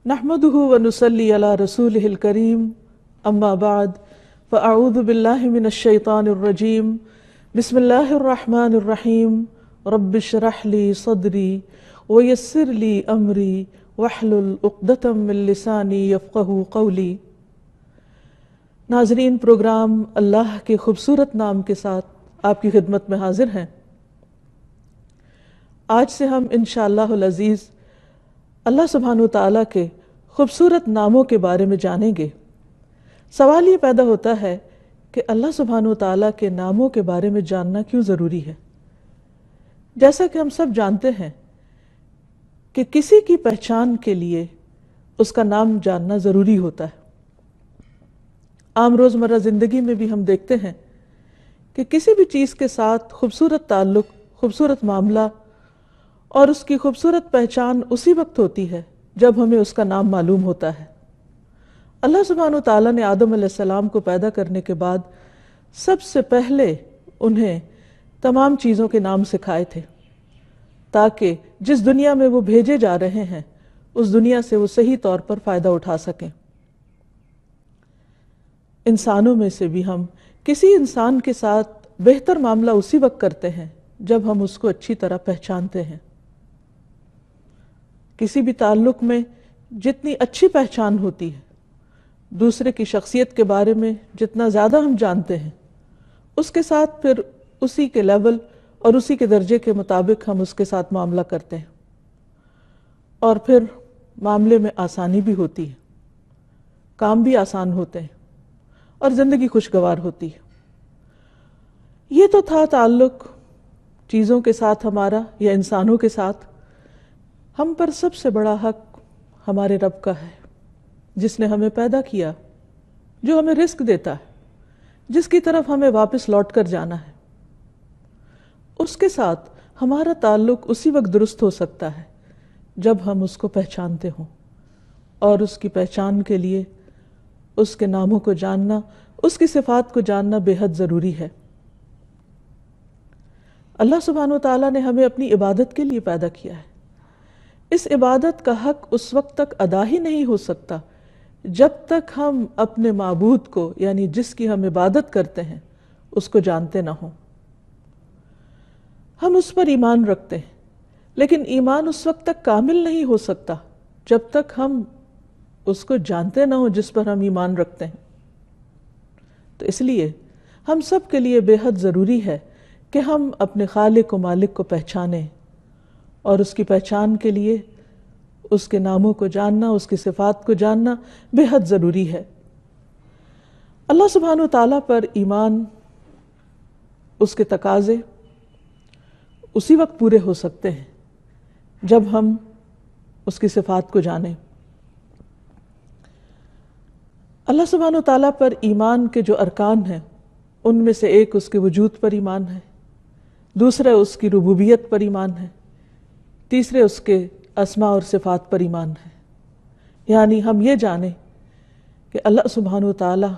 نحمده ونصلي على رسوله الكريم اما بعد فاعوذ بالله من الشيطان الرجيم بسم الله الرحمن الرحيم رب اشرح لي صدري ويسر لي امري واحلل عقدة من لساني يفقهوا قولي۔ ناظرین، پروگرام اللہ کے خوبصورت نام کے ساتھ آپ کی خدمت میں حاضر ہیں۔ آج سے ہم انشاءاللہ العزیز اللہ سبحانہ وتعالیٰ کے خوبصورت ناموں کے بارے میں جانیں گے۔ سوال یہ پیدا ہوتا ہے کہ اللہ سبحانہ وتعالیٰ کے ناموں کے بارے میں جاننا کیوں ضروری ہے؟ جیسا کہ ہم سب جانتے ہیں کہ کسی کی پہچان کے لیے اس کا نام جاننا ضروری ہوتا ہے۔ عام روزمرہ زندگی میں بھی ہم دیکھتے ہیں کہ کسی بھی چیز کے ساتھ خوبصورت تعلق، خوبصورت معاملہ اور اس کی خوبصورت پہچان اسی وقت ہوتی ہے جب ہمیں اس کا نام معلوم ہوتا ہے۔ اللہ سبحانہ وتعالیٰ نے آدم علیہ السلام کو پیدا کرنے کے بعد سب سے پہلے انہیں تمام چیزوں کے نام سکھائے تھے تاکہ جس دنیا میں وہ بھیجے جا رہے ہیں اس دنیا سے وہ صحیح طور پر فائدہ اٹھا سکیں۔ انسانوں میں سے بھی ہم کسی انسان کے ساتھ بہتر معاملہ اسی وقت کرتے ہیں جب ہم اس کو اچھی طرح پہچانتے ہیں۔ کسی بھی تعلق میں جتنی اچھی پہچان ہوتی ہے، دوسرے کی شخصیت کے بارے میں جتنا زیادہ ہم جانتے ہیں، اس کے ساتھ پھر اسی کے لیول اور اسی کے درجے کے مطابق ہم اس کے ساتھ معاملہ کرتے ہیں، اور پھر معاملے میں آسانی بھی ہوتی ہے، کام بھی آسان ہوتے ہیں اور زندگی خوشگوار ہوتی ہے۔ یہ تو تھا تعلق چیزوں کے ساتھ ہمارا یا انسانوں کے ساتھ۔ ہم پر سب سے بڑا حق ہمارے رب کا ہے، جس نے ہمیں پیدا کیا، جو ہمیں رزق دیتا ہے، جس کی طرف ہمیں واپس لوٹ کر جانا ہے۔ اس کے ساتھ ہمارا تعلق اسی وقت درست ہو سکتا ہے جب ہم اس کو پہچانتے ہوں، اور اس کی پہچان کے لیے اس کے ناموں کو جاننا، اس کی صفات کو جاننا بے حد ضروری ہے۔ اللہ سبحانہ وتعالیٰ نے ہمیں اپنی عبادت کے لیے پیدا کیا ہے۔ اس عبادت کا حق اس وقت تک ادا ہی نہیں ہو سکتا جب تک ہم اپنے معبود کو، یعنی جس کی ہم عبادت کرتے ہیں، اس کو جانتے نہ ہوں۔ ہم اس پر ایمان رکھتے ہیں، لیکن ایمان اس وقت تک کامل نہیں ہو سکتا جب تک ہم اس کو جانتے نہ ہوں جس پر ہم ایمان رکھتے ہیں۔ تو اس لیے ہم سب کے لیے بے حد ضروری ہے کہ ہم اپنے خالق و مالک کو پہچانیں، اور اس کی پہچان کے لیے اس کے ناموں کو جاننا، اس کی صفات کو جاننا بے حد ضروری ہے۔ اللہ سبحانہ وتعالیٰ پر ایمان، اس کے تقاضے اسی وقت پورے ہو سکتے ہیں جب ہم اس کی صفات کو جانیں۔ اللہ سبحانہ وتعالیٰ پر ایمان کے جو ارکان ہیں، ان میں سے ایک اس کے وجود پر ایمان ہے، دوسرا اس کی ربوبیت پر ایمان ہے، تیسرے اس کے اسماء اور صفات پر ایمان ہے۔ یعنی ہم یہ جانیں کہ اللہ سبحانہ وتعالیٰ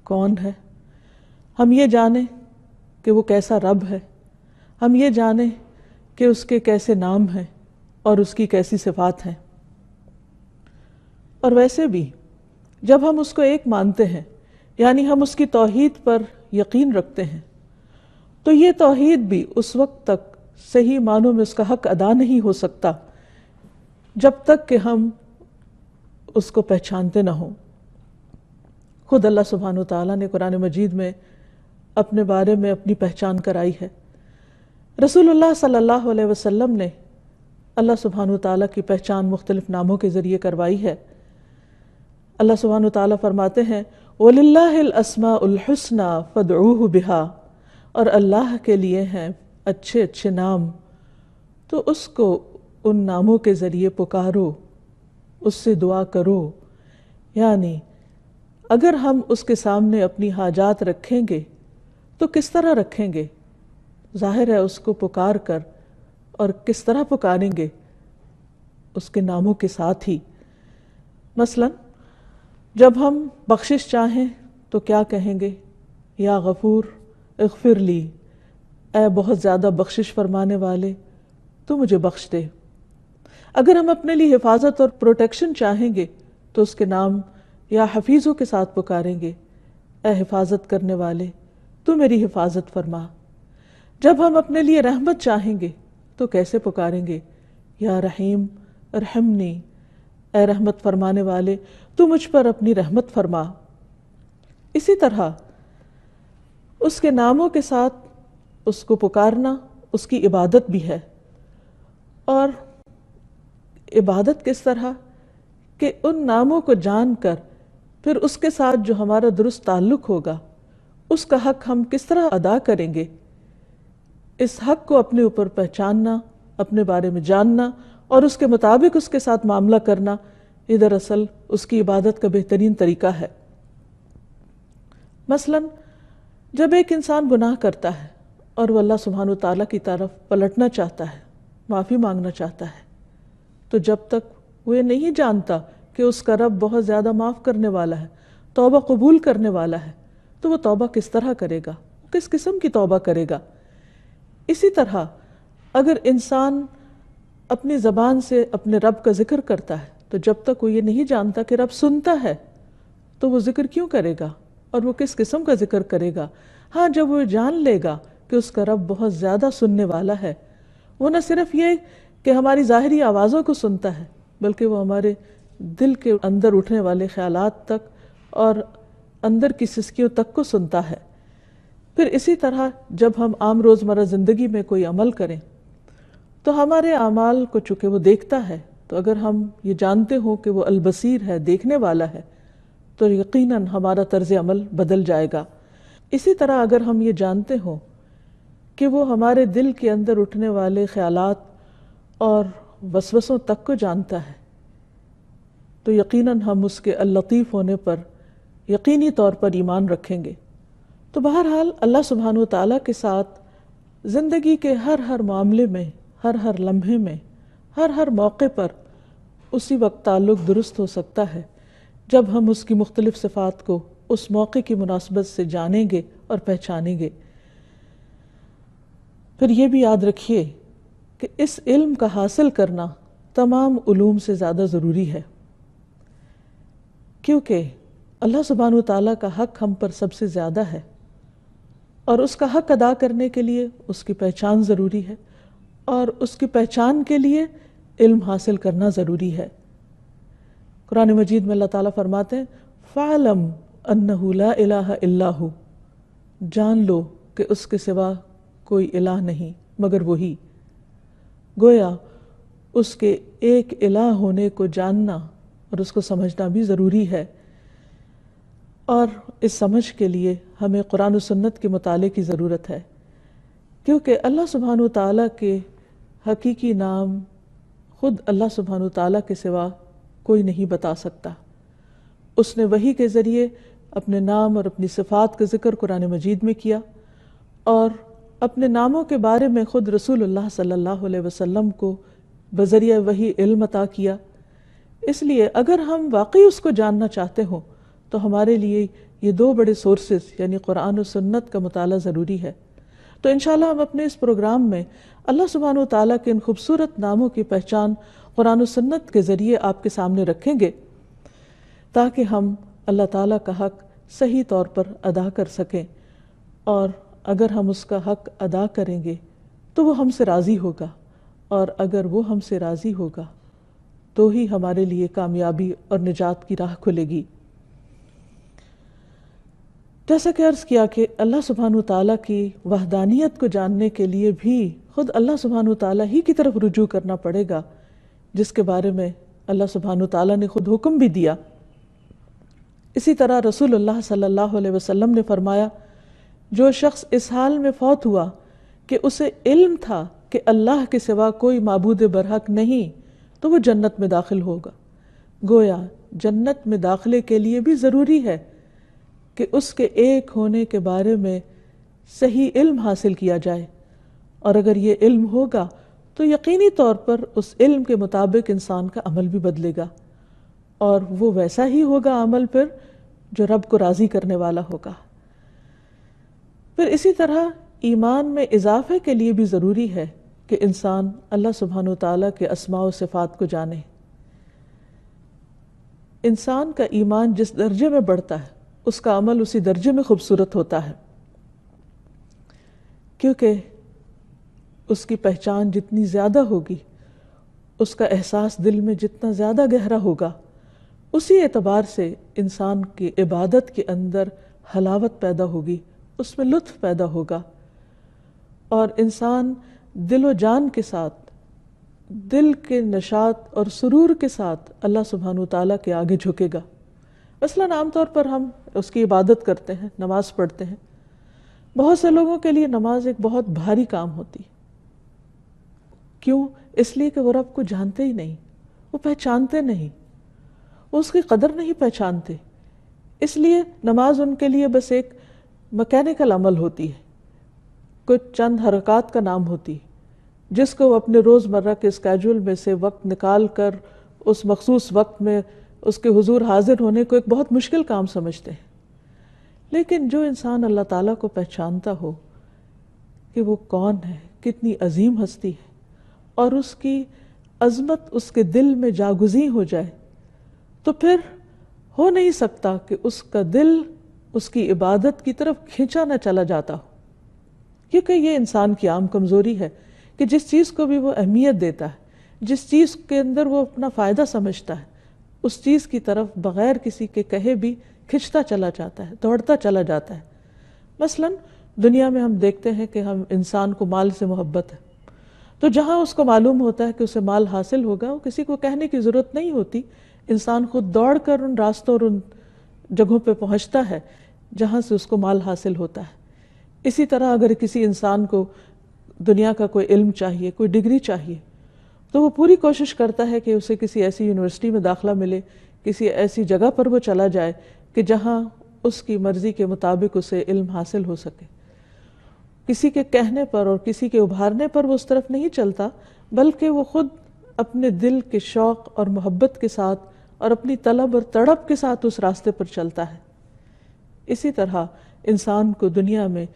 کون ہے، ہم یہ جانیں کہ وہ کیسا رب ہے، ہم یہ جانیں کہ اس کے کیسے نام ہیں اور اس کی کیسی صفات ہیں۔ اور ویسے بھی جب ہم اس کو ایک مانتے ہیں، یعنی ہم اس کی توحید پر یقین رکھتے ہیں، تو یہ توحید بھی اس وقت تک صحیح معنوں میں اس کا حق ادا نہیں ہو سکتا جب تک کہ ہم اس کو پہچانتے نہ ہوں۔ خود اللہ سبحانہ وتعالیٰ نے قرآن مجید میں اپنے بارے میں اپنی پہچان کرائی ہے۔ رسول اللہ صلی اللہ علیہ وسلم نے اللہ سبحانہ وتعالیٰ کی پہچان مختلف ناموں کے ذریعے کروائی ہے۔ اللہ سبحانہ وتعالیٰ فرماتے ہیں وَلِلَّهِ الْأَسْمَاءُ الْحُسْنَى فَادْعُوهُ بِهَا، اور اللہ کے لیے ہیں اچھے اچھے نام، تو اس کو ان ناموں کے ذریعے پکارو، اس سے دعا کرو۔ یعنی اگر ہم اس کے سامنے اپنی حاجات رکھیں گے تو کس طرح رکھیں گے؟ ظاہر ہے اس کو پکار کر، اور کس طرح پکاریں گے؟ اس کے ناموں کے ساتھ ہی۔ مثلا جب ہم بخشش چاہیں تو کیا کہیں گے؟ یا غفور اغفر لی، اے بہت زیادہ بخشش فرمانے والے تو مجھے بخش دے۔ اگر ہم اپنے لیے حفاظت اور پروٹیکشن چاہیں گے تو اس کے نام یا حفیظوں کے ساتھ پکاریں گے، اے حفاظت کرنے والے تو میری حفاظت فرما۔ جب ہم اپنے لیے رحمت چاہیں گے تو کیسے پکاریں گے؟ یا رحیم ارحمنی، اے رحمت فرمانے والے تو مجھ پر اپنی رحمت فرما۔ اسی طرح اس کے ناموں کے ساتھ اس کو پکارنا اس کی عبادت بھی ہے۔ اور عبادت کس طرح کہ ان ناموں کو جان کر پھر اس کے ساتھ جو ہمارا درست تعلق ہوگا اس کا حق ہم کس طرح ادا کریں گے، اس حق کو اپنے اوپر پہچاننا، اپنے بارے میں جاننا اور اس کے مطابق اس کے ساتھ معاملہ کرنا، یہ دراصل اس کی عبادت کا بہترین طریقہ ہے۔ مثلا جب ایک انسان گناہ کرتا ہے اور وہ اللہ سبحانہ وتعالیٰ کی طرف پلٹنا چاہتا ہے، معافی مانگنا چاہتا ہے، تو جب تک وہ یہ نہیں جانتا کہ اس کا رب بہت زیادہ معاف کرنے والا ہے، توبہ قبول کرنے والا ہے، تو وہ توبہ کس طرح کرے گا، کس قسم کی توبہ کرے گا۔ اسی طرح اگر انسان اپنی زبان سے اپنے رب کا ذکر کرتا ہے تو جب تک وہ یہ نہیں جانتا کہ رب سنتا ہے تو وہ ذکر کیوں کرے گا اور وہ کس قسم کا ذکر کرے گا۔ ہاں جب وہ جان لے گا کہ اس کا رب بہت زیادہ سننے والا ہے، وہ نہ صرف یہ کہ ہماری ظاہری آوازوں کو سنتا ہے بلکہ وہ ہمارے دل کے اندر اٹھنے والے خیالات تک اور اندر کی سسکیوں تک کو سنتا ہے۔ پھر اسی طرح جب ہم عام روزمرہ زندگی میں کوئی عمل کریں تو ہمارے اعمال کو چونکہ وہ دیکھتا ہے، تو اگر ہم یہ جانتے ہوں کہ وہ البصیر ہے، دیکھنے والا ہے، تو یقیناً ہمارا طرز عمل بدل جائے گا۔ اسی طرح اگر ہم یہ جانتے ہوں کہ وہ ہمارے دل کے اندر اٹھنے والے خیالات اور وسوسوں تک کو جانتا ہے، تو یقیناً ہم اس کے اللطیف ہونے پر یقینی طور پر ایمان رکھیں گے۔ تو بہرحال اللہ سبحانہ وتعالیٰ کے ساتھ زندگی کے ہر معاملے میں، ہر لمحے میں، ہر موقع پر اسی وقت تعلق درست ہو سکتا ہے جب ہم اس کی مختلف صفات کو اس موقع کی مناسبت سے جانیں گے اور پہچانیں گے۔ پھر یہ بھی یاد رکھیے کہ اس علم کا حاصل کرنا تمام علوم سے زیادہ ضروری ہے، کیونکہ اللہ سبحانہ وتعالیٰ کا حق ہم پر سب سے زیادہ ہے، اور اس کا حق ادا کرنے کے لیے اس کی پہچان ضروری ہے، اور اس کی پہچان کے لیے علم حاصل کرنا ضروری ہے۔ قرآن مجید میں اللہ تعالیٰ فرماتے ہیں فَعْلَمْ أَنَّهُ لَا إِلَهَ إِلَّا هُوَ، جان لو کہ اس کے سوا کوئی الہ نہیں مگر وہی۔ گویا اس کے ایک الہ ہونے کو جاننا اور اس کو سمجھنا بھی ضروری ہے، اور اس سمجھ کے لیے ہمیں قرآن و سنت کے مطالعے کی ضرورت ہے، کیونکہ اللہ سبحانہ وتعالیٰ کے حقیقی نام خود اللہ سبحانہ وتعالیٰ کے سوا کوئی نہیں بتا سکتا۔ اس نے وحی کے ذریعے اپنے نام اور اپنی صفات کا ذکر قرآن مجید میں کیا، اور اپنے ناموں کے بارے میں خود رسول اللہ صلی اللہ علیہ وسلم کو بذریعہ وحی علم عطا کیا۔ اس لیے اگر ہم واقعی اس کو جاننا چاہتے ہوں تو ہمارے لیے یہ دو بڑے سورسز یعنی قرآن و سنت کا مطالعہ ضروری ہے۔ تو انشاءاللہ ہم اپنے اس پروگرام میں اللہ سبحانہ وتعالیٰ کے ان خوبصورت ناموں کی پہچان قرآن و سنت کے ذریعے آپ کے سامنے رکھیں گے، تاکہ ہم اللہ تعالیٰ کا حق صحیح طور پر ادا کر سکیں، اور اگر ہم اس کا حق ادا کریں گے تو وہ ہم سے راضی ہوگا، اور اگر وہ ہم سے راضی ہوگا تو ہی ہمارے لیے کامیابی اور نجات کی راہ کھلے گی۔ جیسا کہ عرض کیا کہ اللہ سبحانہ وتعالیٰ کی وحدانیت کو جاننے کے لیے بھی خود اللہ سبحانہ وتعالیٰ ہی کی طرف رجوع کرنا پڑے گا، جس کے بارے میں اللہ سبحانہ وتعالیٰ نے خود حکم بھی دیا۔ اسی طرح رسول اللہ صلی اللہ علیہ وسلم نے فرمایا جو شخص اس حال میں فوت ہوا کہ اسے علم تھا کہ اللہ کے سوا کوئی معبود برحق نہیں تو وہ جنت میں داخل ہوگا۔ گویا جنت میں داخلے کے لیے بھی ضروری ہے کہ اس کے ایک ہونے کے بارے میں صحیح علم حاصل کیا جائے، اور اگر یہ علم ہوگا تو یقینی طور پر اس علم کے مطابق انسان کا عمل بھی بدلے گا، اور وہ ویسا ہی ہوگا عمل پھر جو رب کو راضی کرنے والا ہوگا۔ پھر اسی طرح ایمان میں اضافے کے لیے بھی ضروری ہے کہ انسان اللہ سبحانہ وتعالیٰ کے اسماء و صفات کو جانے۔ انسان کا ایمان جس درجے میں بڑھتا ہے اس کا عمل اسی درجے میں خوبصورت ہوتا ہے، کیونکہ اس کی پہچان جتنی زیادہ ہوگی، اس کا احساس دل میں جتنا زیادہ گہرا ہوگا، اسی اعتبار سے انسان کی عبادت کے اندر حلاوت پیدا ہوگی، اس میں لطف پیدا ہوگا، اور انسان دل و جان کے ساتھ، دل کے نشاط اور سرور کے ساتھ اللہ سبحانہ وتعالیٰ کے آگے جھکے گا۔ مثلاً عام طور پر ہم اس کی عبادت کرتے ہیں، نماز پڑھتے ہیں۔ بہت سے لوگوں کے لیے نماز ایک بہت بھاری کام ہوتی، کیوں؟ اس لیے کہ وہ رب کو جانتے ہی نہیں، وہ پہچانتے نہیں، وہ اس کی قدر نہیں پہچانتے، اس لیے نماز ان کے لیے بس ایک مکینیکل عمل ہوتی ہے، کچھ چند حرکات کا نام ہوتی ہے جس کو وہ اپنے روزمرہ کے اسکیجول میں سے وقت نکال کر اس مخصوص وقت میں اس کے حضور حاضر ہونے کو ایک بہت مشکل کام سمجھتے ہیں۔ لیکن جو انسان اللہ تعالیٰ کو پہچانتا ہو کہ وہ کون ہے، کتنی عظیم ہستی ہے، اور اس کی عظمت اس کے دل میں جاگزیں ہو جائے، تو پھر ہو نہیں سکتا کہ اس کا دل اس کی عبادت کی طرف کھینچا نہ چلا جاتا ہو، کیونکہ یہ انسان کی عام کمزوری ہے کہ جس چیز کو بھی وہ اہمیت دیتا ہے، جس چیز کے اندر وہ اپنا فائدہ سمجھتا ہے، اس چیز کی طرف بغیر کسی کے کہے بھی کھنچتا چلا جاتا ہے، دوڑتا چلا جاتا ہے۔ مثلاً دنیا میں ہم دیکھتے ہیں کہ ہم انسان کو مال سے محبت ہے، تو جہاں اس کو معلوم ہوتا ہے کہ اسے مال حاصل ہوگا، وہ کسی کو کہنے کی ضرورت نہیں ہوتی، انسان خود دوڑ کر ان راستوں اور ان جگہوں پہ پہنچتا ہے جہاں سے اس کو مال حاصل ہوتا ہے۔ اسی طرح اگر کسی انسان کو دنیا کا کوئی علم چاہیے، کوئی ڈگری چاہیے، تو وہ پوری کوشش کرتا ہے کہ اسے کسی ایسی یونیورسٹی میں داخلہ ملے، کسی ایسی جگہ پر وہ چلا جائے کہ جہاں اس کی مرضی کے مطابق اسے علم حاصل ہو سکے۔ کسی کے کہنے پر اور کسی کے ابھارنے پر وہ اس طرف نہیں چلتا، بلکہ وہ خود اپنے دل کے شوق اور محبت کے ساتھ اور اپنی طلب اور تڑپ کے ساتھ اس راستے پر چلتا ہے۔ اسی طرح انسان کو دنیا میں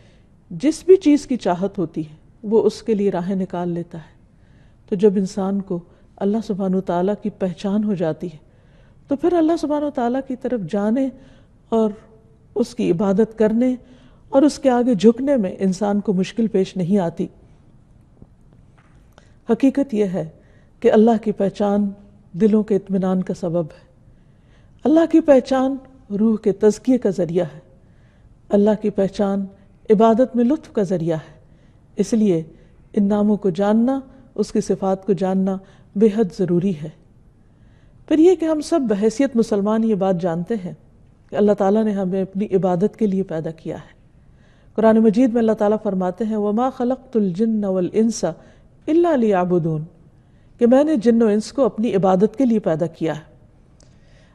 جس بھی چیز کی چاہت ہوتی ہے وہ اس کے لیے راہیں نکال لیتا ہے۔ تو جب انسان کو اللہ سبحانہ وتعالیٰ کی پہچان ہو جاتی ہے تو پھر اللہ سبحانہ وتعالیٰ کی طرف جانے اور اس کی عبادت کرنے اور اس کے آگے جھکنے میں انسان کو مشکل پیش نہیں آتی۔ حقیقت یہ ہے کہ اللہ کی پہچان دلوں کے اطمینان کا سبب ہے، اللہ کی پہچان روح کے تزکیے کا ذریعہ ہے، اللہ کی پہچان عبادت میں لطف کا ذریعہ ہے۔ اس لیے ان ناموں کو جاننا، اس کی صفات کو جاننا بے حد ضروری ہے۔ پھر یہ کہ ہم سب بحیثیت مسلمان یہ بات جانتے ہیں کہ اللہ تعالیٰ نے ہمیں اپنی عبادت کے لیے پیدا کیا ہے۔ قرآن مجید میں اللہ تعالیٰ فرماتے ہیں وَمَا خَلَقْتُ الْجِنَّ وَالْإِنسَ إِلَّا لِيَعْبُدُونَ، کہ میں نے جن و انس کو اپنی عبادت کے لیے پیدا کیا ہے۔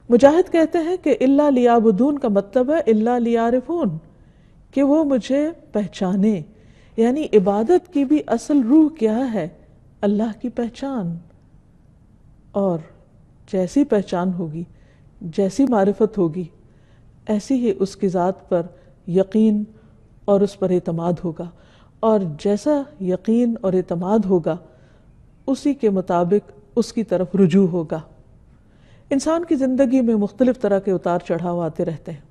مجاہد کہتے ہیں کہ إِلَّا لِيَعْبُدُونَ کا مطلب ہے إِلَّا لِيَعْرِفُونَ، کہ وہ مجھے پہچانے، یعنی عبادت کی بھی اصل روح کیا ہے؟ اللہ کی پہچان۔ اور جیسی پہچان ہوگی، جیسی معرفت ہوگی، ایسی ہی اس کی ذات پر یقین اور اس پر اعتماد ہوگا، اور جیسا یقین اور اعتماد ہوگا اسی کے مطابق اس کی طرف رجوع ہوگا۔ انسان کی زندگی میں مختلف طرح کے اتار چڑھاؤ آتے رہتے ہیں،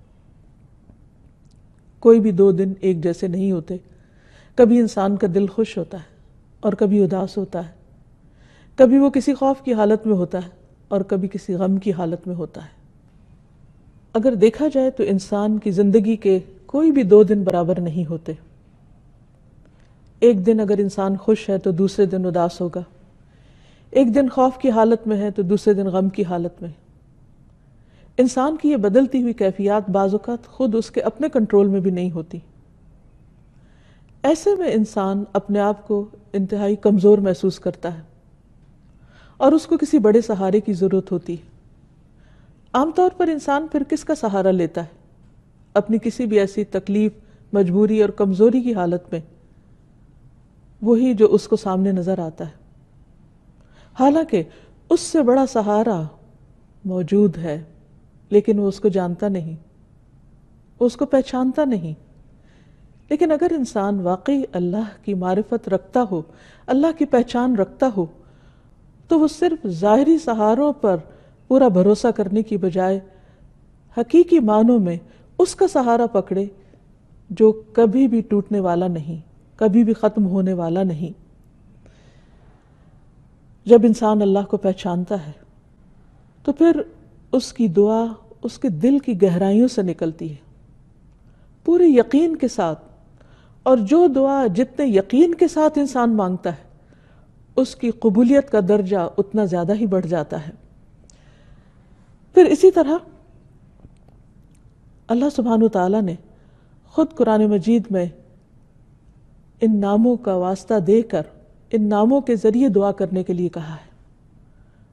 کوئی بھی 2 دن ایک جیسے نہیں ہوتے۔ کبھی انسان کا دل خوش ہوتا ہے اور کبھی اداس ہوتا ہے، کبھی وہ کسی خوف کی حالت میں ہوتا ہے اور کبھی کسی غم کی حالت میں ہوتا ہے۔ اگر دیکھا جائے تو انسان کی زندگی کے کوئی بھی 2 دن برابر نہیں ہوتے۔ ایک دن اگر انسان خوش ہے تو دوسرے دن اداس ہوگا، ایک دن خوف کی حالت میں ہے تو دوسرے دن غم کی حالت میں۔ انسان کی یہ بدلتی ہوئی کیفیات بعض اوقات خود اس کے اپنے کنٹرول میں بھی نہیں ہوتی۔ ایسے میں انسان اپنے آپ کو انتہائی کمزور محسوس کرتا ہے اور اس کو کسی بڑے سہارے کی ضرورت ہوتی ہے۔ عام طور پر انسان پھر کس کا سہارا لیتا ہے؟ اپنی کسی بھی ایسی تکلیف، مجبوری اور کمزوری کی حالت میں وہی جو اس کو سامنے نظر آتا ہے، حالانکہ اس سے بڑا سہارا موجود ہے، لیکن وہ اس کو جانتا نہیں، وہ اس کو پہچانتا نہیں۔ لیکن اگر انسان واقعی اللہ کی معرفت رکھتا ہو، اللہ کی پہچان رکھتا ہو، تو وہ صرف ظاہری سہاروں پر پورا بھروسہ کرنے کی بجائے حقیقی معنوں میں اس کا سہارا پکڑے جو کبھی بھی ٹوٹنے والا نہیں، کبھی بھی ختم ہونے والا نہیں۔ جب انسان اللہ کو پہچانتا ہے تو پھر اس کی دعا اس کے دل کی گہرائیوں سے نکلتی ہے، پورے یقین کے ساتھ، اور جو دعا جتنے یقین کے ساتھ انسان مانگتا ہے اس کی قبولیت کا درجہ اتنا زیادہ ہی بڑھ جاتا ہے۔ پھر اسی طرح اللہ سبحانہ وتعالیٰ نے خود قرآن مجید میں ان ناموں کا واسطہ دے کر ان ناموں کے ذریعے دعا کرنے کے لیے کہا ہے،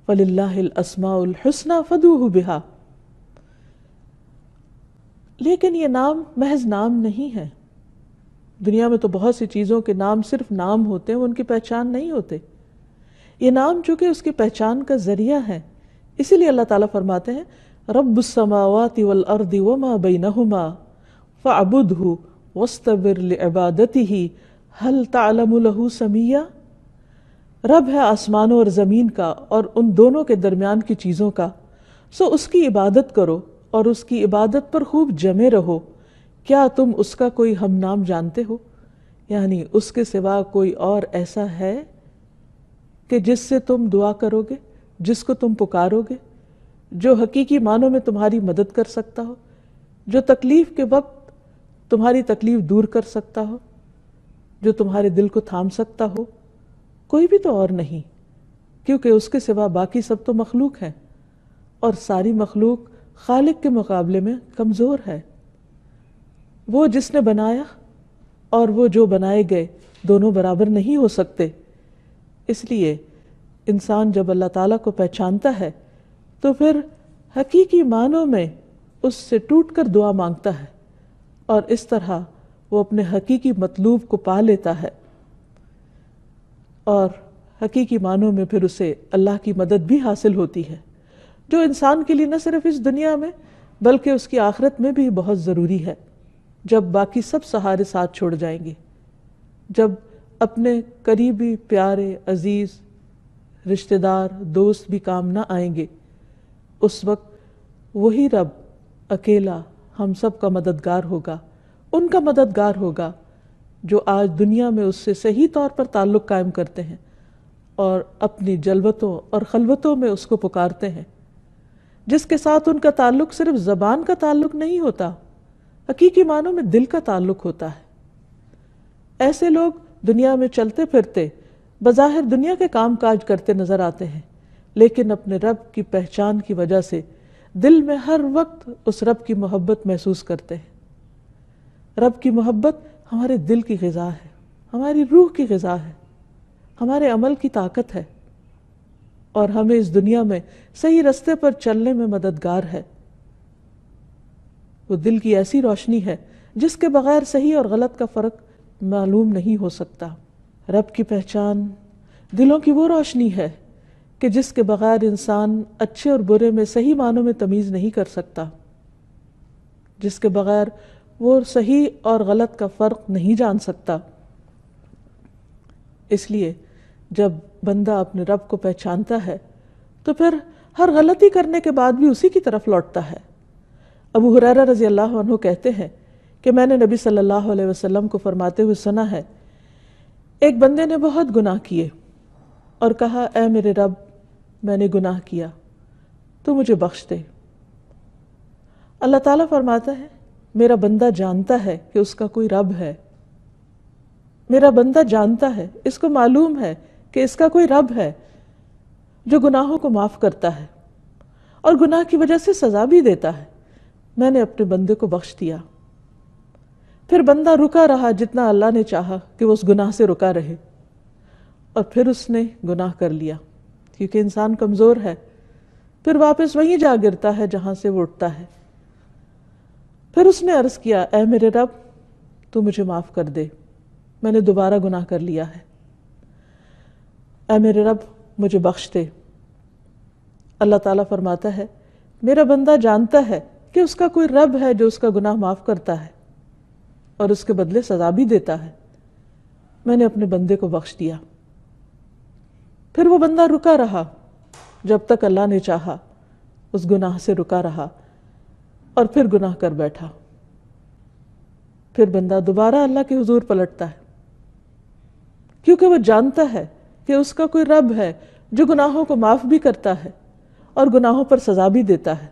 وَلِلَّهِ الْأَسْمَاءُ الْحُسْنَى فَادْعُوهُ بِهَا۔ لیکن یہ نام محض نام نہیں ہے۔ دنیا میں تو بہت سی چیزوں کے نام صرف نام ہوتے ہیں، وہ ان کی پہچان نہیں ہوتے۔ یہ نام چونکہ اس کی پہچان کا ذریعہ ہے، اسی لیے اللہ تعالیٰ فرماتے ہیں رب السماوات والارض وما بینہما فاعبدہ واستبر لعبادتہ هل تعلم له سمیہ۔ رب ہے آسمانوں اور زمین کا اور ان دونوں کے درمیان کی چیزوں کا، سو اس کی عبادت کرو اور اس کی عبادت پر خوب جمے رہو۔ کیا تم اس کا کوئی ہم نام جانتے ہو؟ یعنی اس کے سوا کوئی اور ایسا ہے کہ جس سے تم دعا کرو گے، جس کو تم پکارو گے، جو حقیقی معنوں میں تمہاری مدد کر سکتا ہو، جو تکلیف کے وقت تمہاری تکلیف دور کر سکتا ہو، جو تمہارے دل کو تھام سکتا ہو؟ کوئی بھی تو اور نہیں، کیونکہ اس کے سوا باقی سب تو مخلوق ہیں، اور ساری مخلوق خالق کے مقابلے میں کمزور ہے۔ وہ جس نے بنایا اور وہ جو بنائے گئے دونوں برابر نہیں ہو سکتے۔ اس لیے انسان جب اللہ تعالیٰ کو پہچانتا ہے تو پھر حقیقی معنوں میں اس سے ٹوٹ کر دعا مانگتا ہے، اور اس طرح وہ اپنے حقیقی مطلوب کو پا لیتا ہے، اور حقیقی معنوں میں پھر اسے اللہ کی مدد بھی حاصل ہوتی ہے، جو انسان کے لیے نہ صرف اس دنیا میں بلکہ اس کی آخرت میں بھی بہت ضروری ہے، جب باقی سب سہارے ساتھ چھوڑ جائیں گے، جب اپنے قریبی پیارے عزیز رشتہ دار دوست بھی کام نہ آئیں گے، اس وقت وہی رب اکیلا ہم سب کا مددگار ہوگا، ان کا مددگار ہوگا جو آج دنیا میں اس سے صحیح طور پر تعلق قائم کرتے ہیں اور اپنی جلوتوں اور خلوتوں میں اس کو پکارتے ہیں، جس کے ساتھ ان کا تعلق صرف زبان کا تعلق نہیں ہوتا، حقیقی معنوں میں دل کا تعلق ہوتا ہے۔ ایسے لوگ دنیا میں چلتے پھرتے بظاہر دنیا کے کام کاج کرتے نظر آتے ہیں، لیکن اپنے رب کی پہچان کی وجہ سے دل میں ہر وقت اس رب کی محبت محسوس کرتے ہیں۔ رب کی محبت ہمارے دل کی غذا ہے، ہماری روح کی غذا ہے، ہمارے عمل کی طاقت ہے، اور ہمیں اس دنیا میں صحیح رستے پر چلنے میں مددگار ہے۔ وہ دل کی ایسی روشنی ہے جس کے بغیر صحیح اور غلط کا فرق معلوم نہیں ہو سکتا۔ رب کی پہچان دلوں کی وہ روشنی ہے کہ جس کے بغیر انسان اچھے اور برے میں صحیح معنوں میں تمیز نہیں کر سکتا، جس کے بغیر وہ صحیح اور غلط کا فرق نہیں جان سکتا۔ اس لیے جب بندہ اپنے رب کو پہچانتا ہے تو پھر ہر غلطی کرنے کے بعد بھی اسی کی طرف لوٹتا ہے۔ ابو ہریرہ رضی اللہ عنہ کہتے ہیں کہ میں نے نبی صلی اللہ علیہ وسلم کو فرماتے ہوئے سنا ہے، ایک بندے نے بہت گناہ کیے اور کہا اے میرے رب میں نے گناہ کیا تو مجھے بخش دے۔ اللہ تعالیٰ فرماتا ہے میرا بندہ جانتا ہے کہ اس کا کوئی رب ہے، میرا بندہ جانتا ہے، اس کو معلوم ہے کہ اس کا کوئی رب ہے جو گناہوں کو معاف کرتا ہے اور گناہ کی وجہ سے سزا بھی دیتا ہے، میں نے اپنے بندے کو بخش دیا۔ پھر بندہ رکا رہا جتنا اللہ نے چاہا کہ وہ اس گناہ سے رکا رہے، اور پھر اس نے گناہ کر لیا، کیونکہ انسان کمزور ہے، پھر واپس وہیں جا گرتا ہے جہاں سے وہ اٹھتا ہے۔ پھر اس نے عرض کیا اے میرے رب تو مجھے معاف کر دے، میں نے دوبارہ گناہ کر لیا ہے، اے میرے رب مجھے بخش دے۔ اللہ تعالیٰ فرماتا ہے میرا بندہ جانتا ہے کہ اس کا کوئی رب ہے جو اس کا گناہ معاف کرتا ہے، اور اس کے بدلے سزا بھی دیتا ہے۔ میں نے اپنے بندے کو بخش دیا۔ پھر وہ بندہ رکا رہا جب تک اللہ نے چاہا، اس گناہ سے رکا رہا اور پھر گناہ کر بیٹھا۔ پھر بندہ دوبارہ اللہ کے حضور پلٹتا ہے، کیونکہ وہ جانتا ہے کہ اس کا کوئی رب ہے جو گناہوں کو معاف بھی کرتا ہے اور گناہوں پر سزا بھی دیتا ہے۔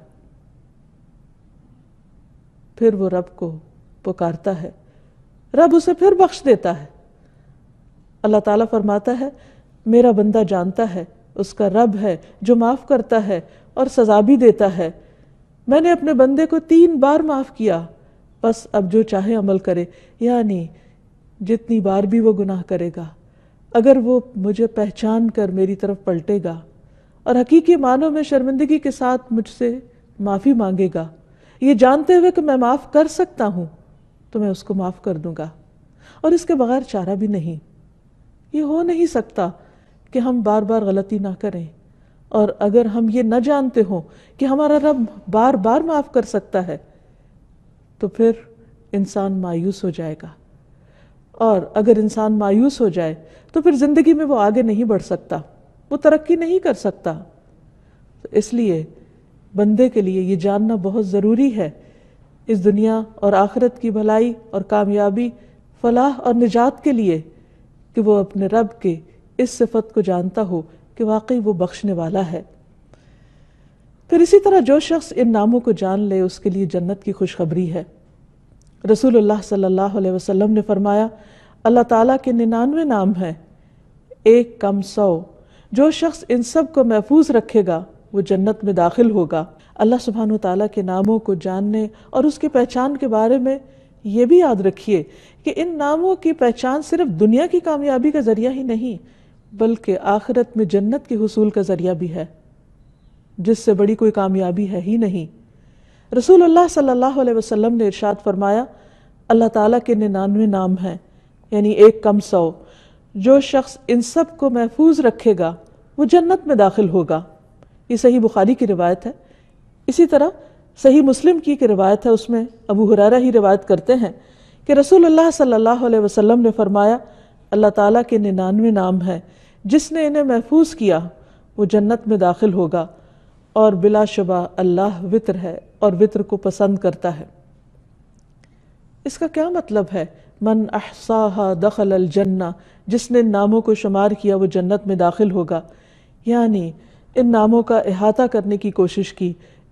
پھر وہ رب کو پکارتا ہے، رب اسے پھر بخش دیتا ہے۔ اللہ تعالیٰ فرماتا ہے میرا بندہ جانتا ہے اس کا رب ہے جو معاف کرتا ہے اور سزا بھی دیتا ہے۔ میں نے اپنے بندے کو 3 بار معاف کیا، بس اب جو چاہے عمل کرے، یعنی جتنی بار بھی وہ گناہ کرے گا، اگر وہ مجھے پہچان کر میری طرف پلٹے گا اور حقیقی معنوں میں شرمندگی کے ساتھ مجھ سے معافی مانگے گا، یہ جانتے ہوئے کہ میں معاف کر سکتا ہوں، تو میں اس کو معاف کر دوں گا، اور اس کے بغیر چارہ بھی نہیں۔ یہ ہو نہیں سکتا کہ ہم بار بار غلطی نہ کریں، اور اگر ہم یہ نہ جانتے ہوں کہ ہمارا رب بار بار معاف کر سکتا ہے تو پھر انسان مایوس ہو جائے گا، اور اگر انسان مایوس ہو جائے تو پھر زندگی میں وہ آگے نہیں بڑھ سکتا، وہ ترقی نہیں کر سکتا۔ تو اس لیے بندے کے لیے یہ جاننا بہت ضروری ہے، اس دنیا اور آخرت کی بھلائی اور کامیابی، فلاح اور نجات کے لیے، کہ وہ اپنے رب کے اس صفت کو جانتا ہو کہ واقعی وہ بخشنے والا ہے۔ پھر اسی طرح جو شخص ان ناموں کو جان لے اس کے لیے جنت کی خوشخبری ہے۔ رسول اللہ صلی اللہ علیہ وسلم نے فرمایا اللہ تعالیٰ کے 99 نام ہیں، 1 کم 100۔ جو شخص ان سب کو محفوظ رکھے گا وہ جنت میں داخل ہوگا۔ اللہ سبحانہ وتعالیٰ کے ناموں کو جاننے اور اس کی پہچان کے بارے میں یہ بھی یاد رکھیے کہ ان ناموں کی پہچان صرف دنیا کی کامیابی کا ذریعہ ہی نہیں بلکہ آخرت میں جنت کے حصول کا ذریعہ بھی ہے، جس سے بڑی کوئی کامیابی ہے ہی نہیں۔ رسول اللہ صلی اللہ علیہ وسلم نے ارشاد فرمایا اللہ تعالیٰ کے 99 نام ہیں، یعنی 1 کم 100۔ جو شخص ان سب کو محفوظ رکھے گا وہ جنت میں داخل ہوگا۔ یہ صحیح بخاری کی روایت ہے۔ اسی طرح صحیح مسلم کی روایت ہے، اس میں ابو ہریرہ ہی روایت کرتے ہیں کہ رسول اللہ صلی اللہ علیہ وسلم نے فرمایا اللہ تعالیٰ کے 99 نام ہیں، جس نے انہیں محفوظ کیا وہ جنت میں داخل ہوگا، اور بلا شبہ اللہ وتر ہے اور وتر کو پسند کرتا ہے۔ اس کا کیا مطلب ہے؟ من احصاها دخل الجنہ، جس نے ان ناموں کو شمار کیا وہ جنت میں داخل ہوگا، یعنی ان ناموں کا احاطہ کرنے کی کوشش کی،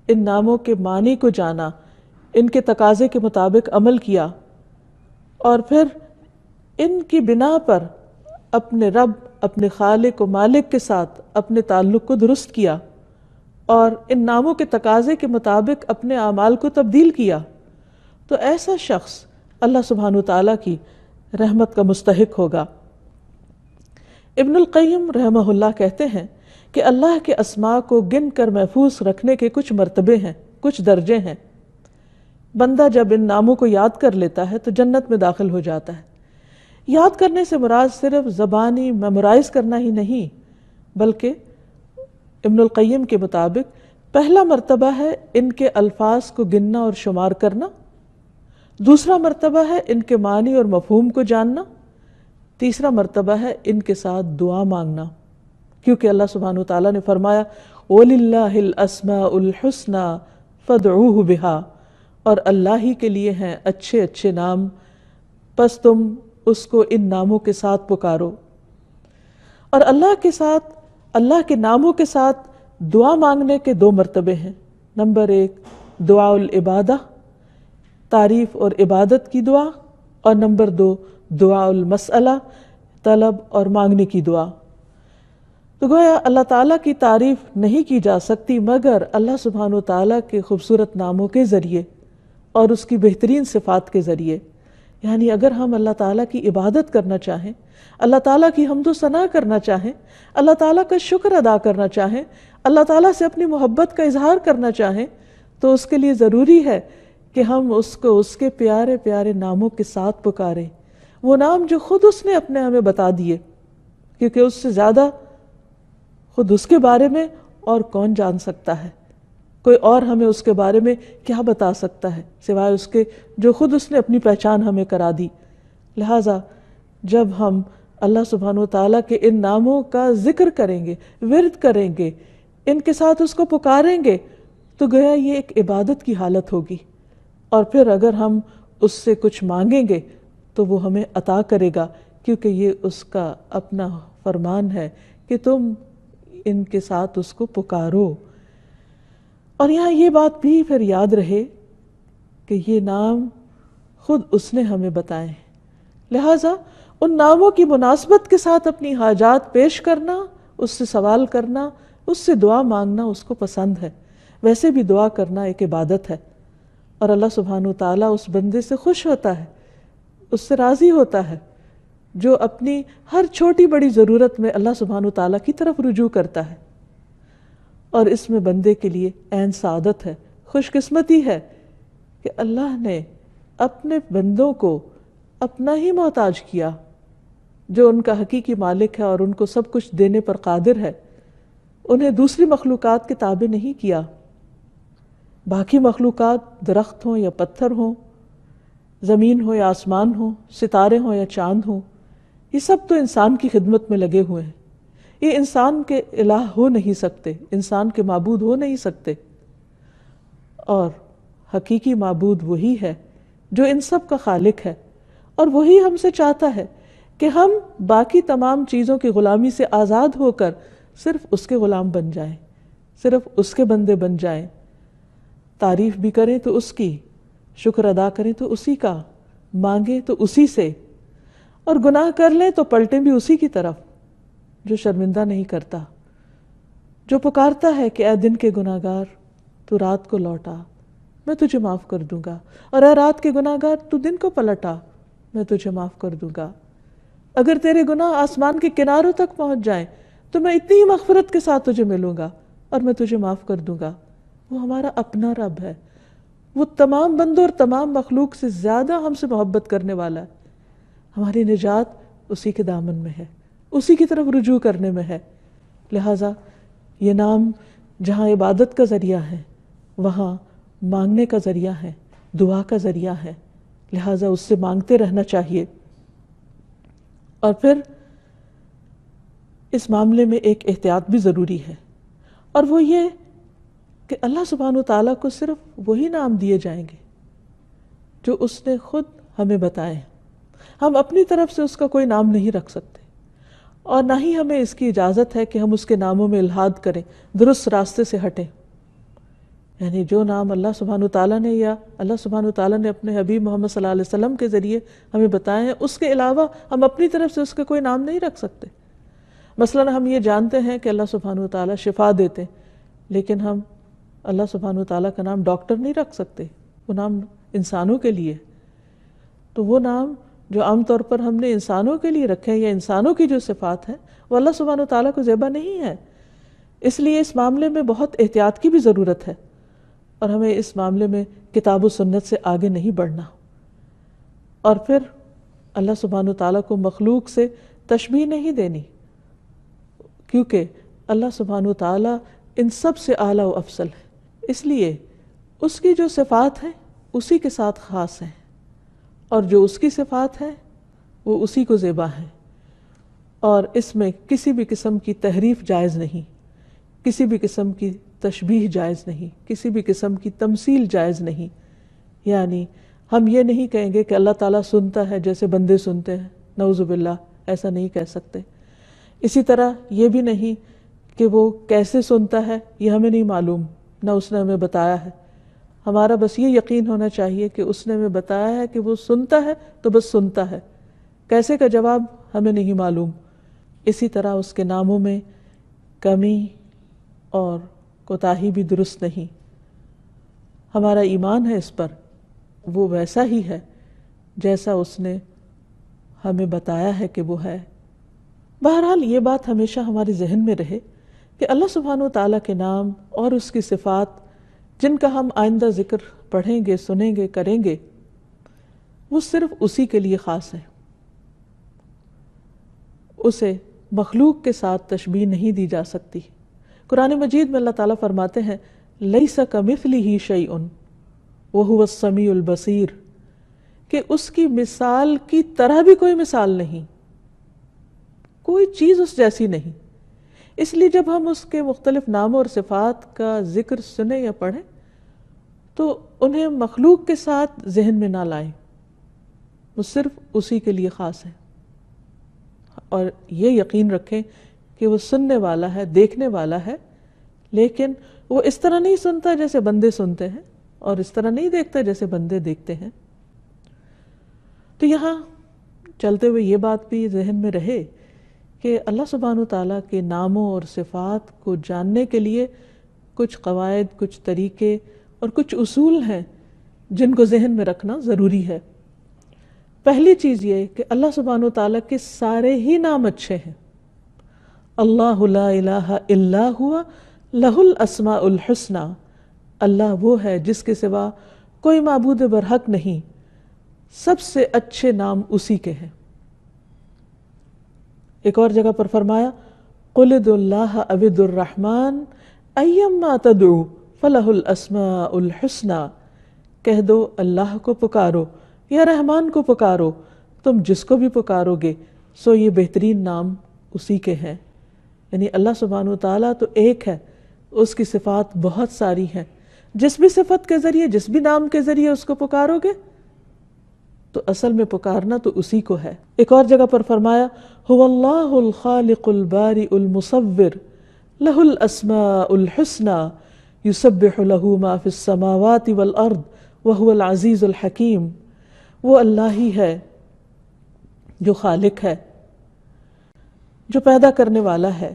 ان ناموں کے معنی کو جانا، ان کے تقاضے کے مطابق عمل کیا، اور پھر ان کی بنا پر اپنے رب، اپنے خالق و مالک کے ساتھ اپنے تعلق کو درست کیا، اور ان ناموں کے تقاضے کے مطابق اپنے اعمال کو تبدیل کیا، تو ایسا شخص اللہ سبحانہ وتعالیٰ کی رحمت کا مستحق ہوگا۔ ابن القیم رحمہ اللہ کہتے ہیں کہ اللہ کے اسماء کو گن کر محفوظ رکھنے کے کچھ مرتبے ہیں، کچھ درجے ہیں۔ بندہ جب ان ناموں کو یاد کر لیتا ہے تو جنت میں داخل ہو جاتا ہے۔ یاد کرنے سے مراد صرف زبانی میمورائز کرنا ہی نہیں، بلکہ ابن القیم کے مطابق پہلا مرتبہ ہے ان کے الفاظ کو گننا اور شمار کرنا، دوسرا مرتبہ ہے ان کے معنی اور مفہوم کو جاننا، تیسرا مرتبہ ہے ان کے ساتھ دعا مانگنا، کیونکہ اللہ سبحانہ وتعالیٰ نے فرمایا وَلِلَّهِ الْأَسْمَاءُ الْحُسْنَى فَادْعُوهُ بِهَا، اور اللہ ہی کے لیے ہیں اچھے اچھے نام، پس تم اس کو ان ناموں کے ساتھ پکارو۔ اور اللہ کے ناموں کے ساتھ دعا مانگنے کے 2 مرتبے ہیں۔ نمبر 1 دعا العبادہ، تعریف اور عبادت کی دعا، اور نمبر 2 دعا المسئلہ، طلب اور مانگنے کی دعا۔ تو گویا اللہ تعالیٰ کی تعریف نہیں کی جا سکتی مگر اللہ سبحانہ وتعالیٰ کے خوبصورت ناموں کے ذریعے اور اس کی بہترین صفات کے ذریعے۔ یعنی اگر ہم اللہ تعالیٰ کی عبادت کرنا چاہیں، اللہ تعالیٰ کی حمد و ثنا کرنا چاہیں، اللہ تعالیٰ کا شکر ادا کرنا چاہیں، اللہ تعالیٰ سے اپنی محبت کا اظہار کرنا چاہیں، تو اس کے لیے ضروری ہے کہ ہم اس کو اس کے پیارے پیارے ناموں کے ساتھ پکاریں، وہ نام جو خود اس نے اپنے ہمیں بتا دیے، کیونکہ اس سے زیادہ خود اس کے بارے میں اور کون جان سکتا ہے۔ کوئی اور ہمیں اس کے بارے میں کیا بتا سکتا ہے سوائے اس کے جو خود اس نے اپنی پہچان ہمیں کرا دی۔ لہٰذا جب ہم اللہ سبحانہ و تعالیٰ کے ان ناموں کا ذکر کریں گے، ورد کریں گے، ان کے ساتھ اس کو پکاریں گے، تو گویا یہ ایک عبادت کی حالت ہوگی۔ اور پھر اگر ہم اس سے کچھ مانگیں گے تو وہ ہمیں عطا کرے گا، کیونکہ یہ اس کا اپنا فرمان ہے کہ تم ان کے ساتھ اس کو پکارو۔ اور یہاں یہ بات بھی پھر یاد رہے کہ یہ نام خود اس نے ہمیں بتائے ہیں، لہٰذا ان ناموں کی مناسبت کے ساتھ اپنی حاجات پیش کرنا، اس سے سوال کرنا، اس سے دعا مانگنا اس کو پسند ہے۔ ویسے بھی دعا کرنا ایک عبادت ہے، اور اللہ سبحانہ و تعالیٰ اس بندے سے خوش ہوتا ہے، اس سے راضی ہوتا ہے جو اپنی ہر چھوٹی بڑی ضرورت میں اللہ سبحانہ و تعالیٰ کی طرف رجوع کرتا ہے۔ اور اس میں بندے کے لیے عین سعادت ہے، خوش قسمتی ہے کہ اللہ نے اپنے بندوں کو اپنا ہی محتاج کیا، جو ان کا حقیقی مالک ہے اور ان کو سب کچھ دینے پر قادر ہے، انہیں دوسری مخلوقات کے تابع نہیں کیا۔ باقی مخلوقات درخت ہوں یا پتھر ہوں، زمین ہو یا آسمان ہو، ستارے ہوں یا چاند ہوں، یہ سب تو انسان کی خدمت میں لگے ہوئے ہیں۔ یہ انسان کے الہ ہو نہیں سکتے، انسان کے معبود ہو نہیں سکتے، اور حقیقی معبود وہی ہے جو ان سب کا خالق ہے، اور وہی ہم سے چاہتا ہے کہ ہم باقی تمام چیزوں کی غلامی سے آزاد ہو کر صرف اس کے غلام بن جائیں، صرف اس کے بندے بن جائیں، تعریف بھی کریں تو اس کی، شکر ادا کریں تو اسی کا، مانگیں تو اسی سے، اور گناہ کر لیں تو پلٹیں بھی اسی کی طرف جو شرمندہ نہیں کرتا، جو پکارتا ہے کہ اے دن کے گناہگار تو رات کو لوٹا، میں تجھے معاف کر دوں گا، اور اے رات کے گناہگار تو دن کو پلٹا، میں تجھے معاف کر دوں گا۔ اگر تیرے گناہ آسمان کے کناروں تک پہنچ جائیں تو میں اتنی ہی مغفرت کے ساتھ تجھے ملوں گا اور میں تجھے معاف کر دوں گا۔ وہ ہمارا اپنا رب ہے، وہ تمام بندوں اور تمام مخلوق سے زیادہ ہم سے محبت کرنے والا ہے۔ ہماری نجات اسی کے دامن میں ہے، اسی کی طرف رجوع کرنے میں ہے۔ لہٰذا یہ نام جہاں عبادت کا ذریعہ ہے، وہاں مانگنے کا ذریعہ ہے، دعا کا ذریعہ ہے، لہٰذا اس سے مانگتے رہنا چاہیے۔ اور پھر اس معاملے میں ایک احتیاط بھی ضروری ہے، اور وہ یہ کہ اللہ سبحانہ و تعالیٰ کو صرف وہی نام دیے جائیں گے جو اس نے خود ہمیں بتائے ہیں۔ ہم اپنی طرف سے اس کا کوئی نام نہیں رکھ سکتے، اور نہ ہی ہمیں اس کی اجازت ہے کہ ہم اس کے ناموں میں الحاد کریں، درست راستے سے ہٹیں۔ یعنی جو نام اللہ سبحانہ و تعالیٰ نے یا اللہ سبحانہ و تعالیٰ نے اپنے حبیب محمد صلی اللہ علیہ وسلم کے ذریعے ہمیں بتائے ہیں، اس کے علاوہ ہم اپنی طرف سے اس کا کوئی نام نہیں رکھ سکتے۔ مثلاً ہم یہ جانتے ہیں کہ اللہ سبحانہ و تعالیٰ شفا دیتے، لیکن ہم اللہ سبحانہ و تعالیٰ کا نام ڈاکٹر نہیں رکھ سکتے، وہ نام انسانوں کے لیے۔ تو وہ نام جو عام طور پر ہم نے انسانوں کے لیے رکھے ہیں یا انسانوں کی جو صفات ہیں، وہ اللہ سبحانہ و تعالیٰ کو زیبا نہیں ہے۔ اس لیے اس معاملے میں بہت احتیاط کی بھی ضرورت ہے، اور ہمیں اس معاملے میں کتاب و سنت سے آگے نہیں بڑھنا۔ اور پھر اللہ سبحانہ و تعالیٰ کو مخلوق سے تشبیہ نہیں دینی، کیونکہ اللہ سبحانہ و تعالیٰ ان سب سے اعلیٰ و افضل ہے، اس لیے اس کی جو صفات ہیں اسی کے ساتھ خاص ہیں، اور جو اس کی صفات ہیں وہ اسی کو زیبا ہیں، اور اس میں کسی بھی قسم کی تحریف جائز نہیں، کسی بھی قسم کی تشبیہ جائز نہیں، کسی بھی قسم کی تمثیل جائز نہیں۔ یعنی ہم یہ نہیں کہیں گے کہ اللہ تعالیٰ سنتا ہے جیسے بندے سنتے ہیں، نعوذ باللہ، ایسا نہیں کہہ سکتے۔ اسی طرح یہ بھی نہیں کہ وہ کیسے سنتا ہے یہ ہمیں نہیں معلوم، نہ اس نے ہمیں بتایا ہے۔ ہمارا بس یہ یقین ہونا چاہیے کہ اس نے ہمیں بتایا ہے کہ وہ سنتا ہے تو بس سنتا ہے، کیسے کا جواب ہمیں نہیں معلوم۔ اسی طرح اس کے ناموں میں کمی اور کوتاہی بھی درست نہیں۔ ہمارا ایمان ہے اس پر، وہ ویسا ہی ہے جیسا اس نے ہمیں بتایا ہے کہ وہ ہے۔ بہرحال یہ بات ہمیشہ ہمارے ذہن میں رہے کہ اللہ سبحانہ و تعالیٰ کے نام اور اس کی صفات جن کا ہم آئندہ ذکر پڑھیں گے، سنیں گے، کریں گے، وہ صرف اسی کے لیے خاص ہے، اسے مخلوق کے ساتھ تشبیہ نہیں دی جا سکتی۔ قرآن مجید میں اللہ تعالیٰ فرماتے ہیں لیس کمثلہ شیء وہو السمیع البصیر، کہ اس کی مثال کی طرح بھی کوئی مثال نہیں، کوئی چیز اس جیسی نہیں۔ اس لیے جب ہم اس کے مختلف ناموں اور صفات کا ذکر سنیں یا پڑھیں تو انہیں مخلوق کے ساتھ ذہن میں نہ لائیں، وہ صرف اسی کے لیے خاص ہے، اور یہ یقین رکھیں کہ وہ سننے والا ہے، دیکھنے والا ہے، لیکن وہ اس طرح نہیں سنتا جیسے بندے سنتے ہیں، اور اس طرح نہیں دیکھتا جیسے بندے دیکھتے ہیں۔ تو یہاں چلتے ہوئے یہ بات بھی ذہن میں رہے کہ اللہ سبحانہ وتعالیٰ کے ناموں اور صفات کو جاننے کے لیے کچھ قواعد، کچھ طریقے اور کچھ اصول ہیں جن کو ذہن میں رکھنا ضروری ہے۔ پہلی چیز یہ کہ اللہ سبحانہ وتعالیٰ کے سارے ہی نام اچھے ہیں۔ اللہ لا الہ الا ہوا لہ الاسماء الحسنی، اللہ وہ ہے جس کے سوا کوئی معبود برحق نہیں، سب سے اچھے نام اسی کے ہیں۔ ایک اور جگہ پر فرمایا قل ادعوا اللہ او ادعوا الرحمن ایما تدعوا فلہ الاسماء الحسنی، کہہ دو اللہ کو پکارو یا رحمان کو پکارو، تم جس کو بھی پکارو گے سو یہ بہترین نام اسی کے ہیں۔ یعنی اللہ سبحانہ وتعالیٰ تو ایک ہے، اس کی صفات بہت ساری ہیں، جس بھی صفت کے ذریعے، جس بھی نام کے ذریعے اس کو پکارو گے تو اصل میں پکارنا تو اسی کو ہے۔ ایک اور جگہ پر فرمایا هو اللہ الخالق البارئ المصور لہ الاسماء الحسنی یسبح لہ ما فی السماوات والارض وہو العزیز الحکیم، وہ اللہ ہی ہے جو خالق ہے، جو پیدا کرنے والا ہے،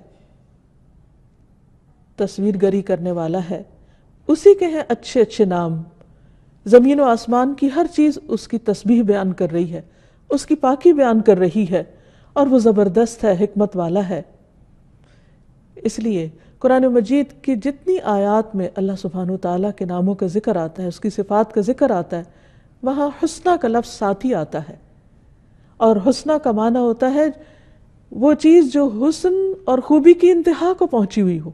تصویر گری کرنے والا ہے، اسی کے ہیں اچھے اچھے نام۔ زمین و آسمان کی ہر چیز اس کی تسبیح بیان کر رہی ہے، اس کی پاکی بیان کر رہی ہے، اور وہ زبردست ہے، حکمت والا ہے۔ اس لیے قرآن مجید کی جتنی آیات میں اللہ سبحانہ وتعالیٰ کے ناموں کا ذکر آتا ہے، اس کی صفات کا ذکر آتا ہے، وہاں حسنہ کا لفظ ساتھ ہی آتا ہے، اور حسنہ کا معنی ہوتا ہے وہ چیز جو حسن اور خوبی کی انتہا کو پہنچی ہوئی ہو،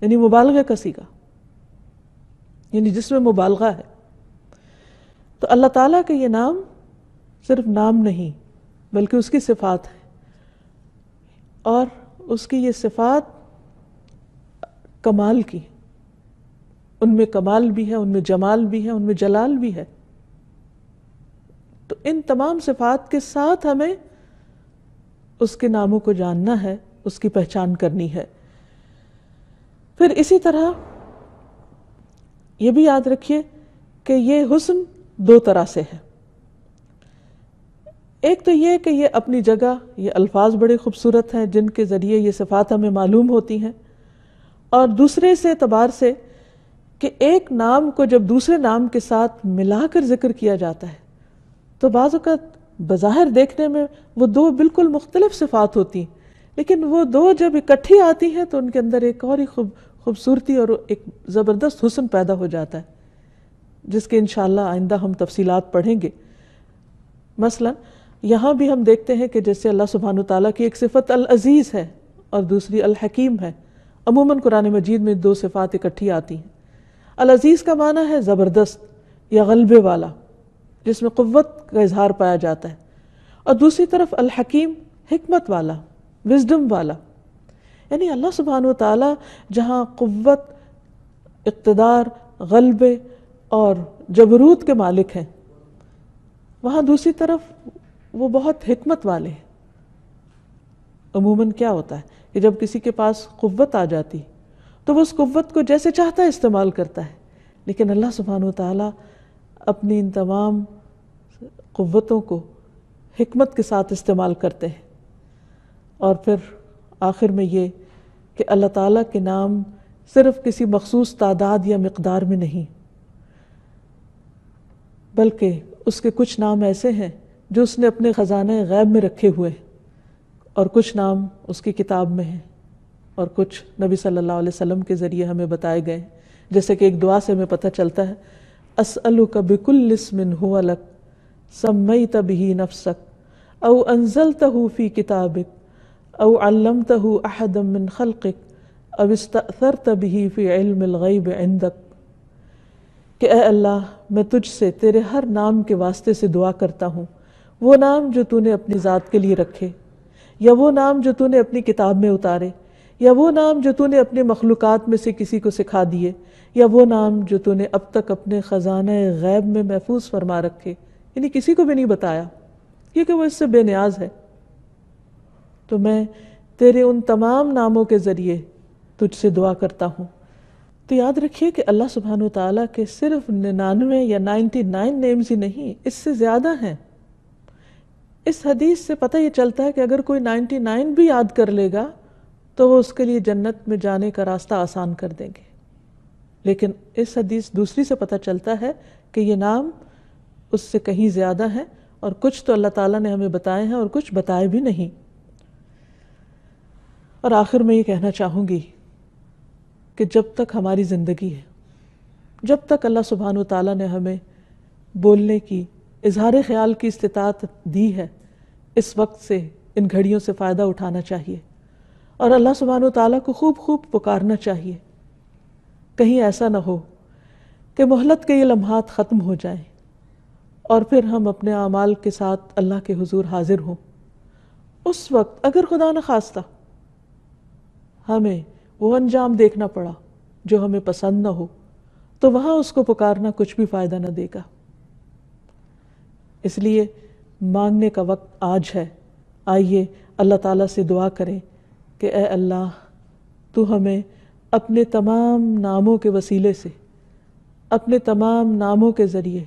یعنی مبالغہ کا صیغہ، یعنی جس میں مبالغہ ہے۔ تو اللہ تعالیٰ کے یہ نام صرف نام نہیں بلکہ اس کی صفات ہے، اور اس کی یہ صفات کمال کی، ان میں کمال بھی ہے، ان میں جمال بھی ہے، ان میں جلال بھی ہے۔ تو ان تمام صفات کے ساتھ ہمیں اس کے ناموں کو جاننا ہے، اس کی پہچان کرنی ہے۔ پھر اسی طرح یہ بھی یاد رکھیے کہ یہ حسن دو طرح سے ہے۔ ایک تو یہ کہ یہ اپنی جگہ، یہ الفاظ بڑے خوبصورت ہیں جن کے ذریعے یہ صفات ہمیں معلوم ہوتی ہیں، اور دوسرے سے اعتبار سے کہ ایک نام کو جب دوسرے نام کے ساتھ ملا کر ذکر کیا جاتا ہے تو بعض اوقات بظاہر دیکھنے میں وہ دو بالکل مختلف صفات ہوتی ہیں، لیکن وہ دو جب اکٹھی آتی ہیں تو ان کے اندر ایک اور ہی خوبصورتی اور ایک زبردست حسن پیدا ہو جاتا ہے، جس کے انشاءاللہ آئندہ ہم تفصیلات پڑھیں گے۔ مثلا یہاں بھی ہم دیکھتے ہیں کہ جیسے اللہ سبحانہ وتعالیٰ کی ایک صفت العزیز ہے اور دوسری الحکیم ہے، عموماً قرآن مجید میں دو صفات اکٹھی آتی ہیں۔ العزیز کا معنی ہے زبردست یا غلبے والا، جس میں قوت کا اظہار پایا جاتا ہے، اور دوسری طرف الحکیم حکمت والا، وزڈم والا۔ یعنی اللہ سبحانہ وتعالیٰ جہاں قوت، اقتدار، غلبے اور جبروت کے مالک ہیں، وہاں دوسری طرف وہ بہت حکمت والے ہیں۔ عموماً کیا ہوتا ہے کہ جب کسی کے پاس قوت آ جاتی تو وہ اس قوت کو جیسے چاہتا ہے استعمال کرتا ہے، لیکن اللہ سبحانہ وتعالیٰ اپنی ان تمام قوتوں کو حکمت کے ساتھ استعمال کرتے ہیں۔ اور پھر آخر میں یہ کہ اللہ تعالیٰ کے نام صرف کسی مخصوص تعداد یا مقدار میں نہیں، بلکہ اس کے کچھ نام ایسے ہیں جو اس نے اپنے خزانہ غیب میں رکھے ہوئے ہیں، اور کچھ نام اس کی کتاب میں ہیں، اور کچھ نبی صلی اللہ علیہ وسلم کے ذریعے ہمیں بتائے گئے ہیں۔ جیسے کہ ایک دعا سے ہمیں پتہ چلتا ہے اسألک بکل اسم هو لک سمیت به نفسک او انزلتہ فی کتابک او علمتہ احدا من خلقک اب استأثرت به فی علم الغیب عندک، کہ اے اللہ میں تجھ سے تیرے ہر نام کے واسطے سے دعا کرتا ہوں، وہ نام جو تو نے اپنی ذات کے لیے رکھے، یا وہ نام جو تو نے اپنی کتاب میں اتارے، یا وہ نام جو تو نے اپنے مخلوقات میں سے کسی کو سکھا دیے، یا وہ نام جو تو نے اب تک اپنے خزانہ غیب میں محفوظ فرما رکھے، یعنی کسی کو بھی نہیں بتایا کیونکہ وہ اس سے بے نیاز ہے۔ تو میں تیرے ان تمام ناموں کے ذریعے تجھ سے دعا کرتا ہوں۔ تو یاد رکھیے کہ اللہ سبحانہ وتعالیٰ کے صرف 99 یا 99 نیمز ہی نہیں، اس سے زیادہ ہیں۔ اس حدیث سے پتہ یہ چلتا ہے کہ اگر کوئی 99 بھی یاد کر لے گا تو وہ اس کے لیے جنت میں جانے کا راستہ آسان کر دیں گے۔ لیکن اس حدیث دوسری سے پتہ چلتا ہے کہ یہ نام اس سے کہیں زیادہ ہیں، اور کچھ تو اللہ تعالیٰ نے ہمیں بتائے ہیں اور کچھ بتائے بھی نہیں۔ اور آخر میں یہ کہنا چاہوں گی کہ جب تک ہماری زندگی ہے، جب تک اللہ سبحانہ وتعالیٰ نے ہمیں بولنے کی، اظہار خیال کی استطاعت دی ہے، اس وقت سے، ان گھڑیوں سے فائدہ اٹھانا چاہیے اور اللہ سبحانہ وتعالیٰ کو خوب خوب پکارنا چاہیے۔ کہیں ایسا نہ ہو کہ مہلت کے یہ لمحات ختم ہو جائیں اور پھر ہم اپنے اعمال کے ساتھ اللہ کے حضور حاضر ہوں۔ اس وقت اگر خدا نخواستہ ہمیں وہ انجام دیکھنا پڑا جو ہمیں پسند نہ ہو، تو وہاں اس کو پکارنا کچھ بھی فائدہ نہ دے گا۔ اس لیے مانگنے کا وقت آج ہے۔ آئیے اللہ تعالیٰ سے دعا کریں کہ اے اللہ تو ہمیں اپنے تمام ناموں کے وسیلے سے، اپنے تمام ناموں کے ذریعے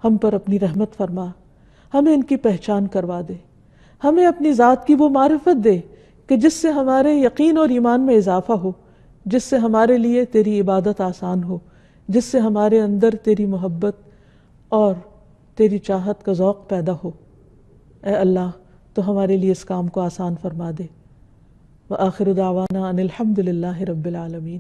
ہم پر اپنی رحمت فرما، ہمیں ان کی پہچان کروا دے، ہمیں اپنی ذات کی وہ معرفت دے کہ جس سے ہمارے یقین اور ایمان میں اضافہ ہو، جس سے ہمارے لیے تیری عبادت آسان ہو، جس سے ہمارے اندر تیری محبت اور تیری چاہت کا ذوق پیدا ہو۔ اے اللہ تو ہمارے لیے اس کام کو آسان فرما دے۔ وآخر دعوانا ان الحمد للہ رب العالمین۔